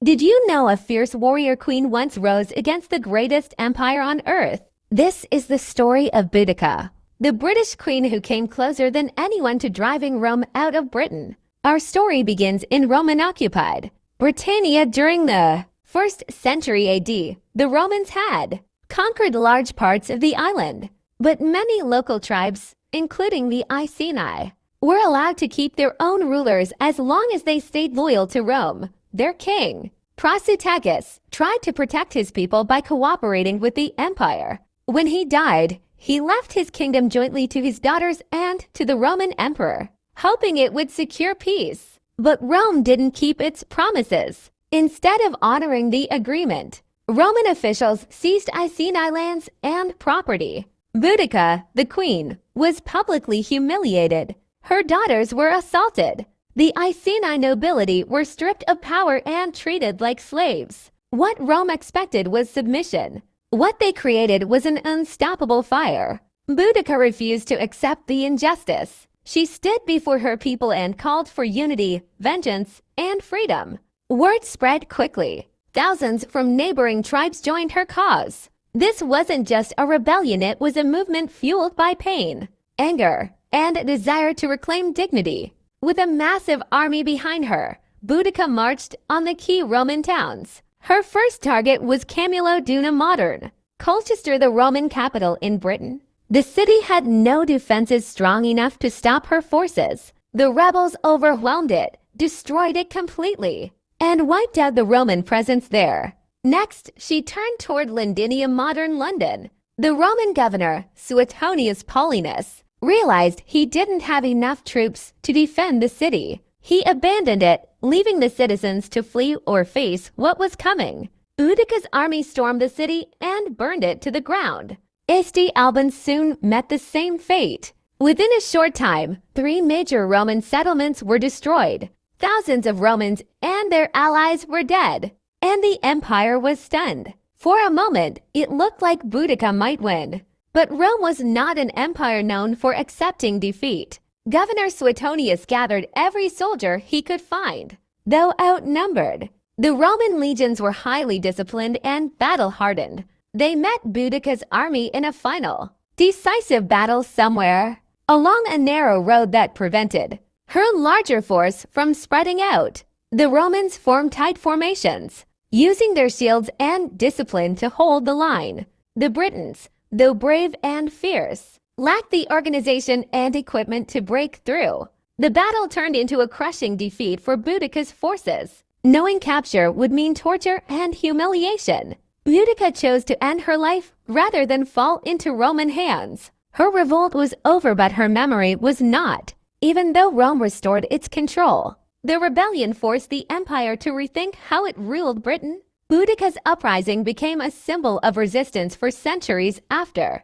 Did you know a fierce warrior queen once rose against the greatest empire on earth? This is the story of Boudica, the British queen who came closer than anyone to driving Rome out of Britain. Our story begins in Roman-occupied Britannia during the 1st century AD. The Romans had conquered large parts of the island, but many local tribes, including the Iceni, were allowed to keep their own rulers as long as they stayed loyal to Rome. Their king, Prasutagus, tried to protect his people by cooperating with the empire. When he died, he left his kingdom jointly to his daughters and to the Roman emperor, hoping it would secure peace. But Rome didn't keep its promises. Instead of honoring the agreement, Roman officials seized Iceni lands and property. Boudica, the queen, was publicly humiliated. Her daughters were assaulted. The Iceni nobility were stripped of power and treated like slaves. What Rome expected was submission. What they created was an unstoppable fire. Boudica refused to accept the injustice. She stood before her people and called for unity, vengeance, and freedom. Word spread quickly. Thousands from neighboring tribes joined her cause. This wasn't just a rebellion, it was a movement fueled by pain, anger, and a desire to reclaim dignity. With a massive army behind her, Boudica marched on the key Roman towns. Her first target was Camulodunum Modern, Colchester, the Roman capital in Britain. The city had no defenses strong enough to stop her forces. The rebels overwhelmed it, destroyed it completely, and wiped out the Roman presence there. Next, she turned toward Londinium, modern London. The Roman governor, Suetonius Paulinus, realized he didn't have enough troops to defend the city. He abandoned it, leaving the citizens to flee or face what was coming. Boudica's army stormed the city and burned it to the ground. Este Albans soon met the same fate. Within a short time, 3 major Roman settlements were destroyed. Thousands of Romans and their allies were dead, and the empire was stunned. For a moment, it looked like Boudica might win. But Rome was not an empire known for accepting defeat. Governor Suetonius gathered every soldier he could find. Though outnumbered, the Roman legions were highly disciplined and battle-hardened. They met Boudica's army in a final, decisive battle somewhere along a narrow road that prevented her larger force from spreading out. The Romans formed tight formations, using their shields and discipline to hold the line. The Britons, though brave and fierce, lacked the organization and equipment to break through. The battle turned into a crushing defeat for Boudica's forces. Knowing capture would mean torture and humiliation, Boudica chose to end her life rather than fall into Roman hands. Her revolt was over, but her memory was not. Even though Rome restored its control, the rebellion forced the empire to rethink how it ruled Britain. Boudica's uprising became a symbol of resistance for centuries after.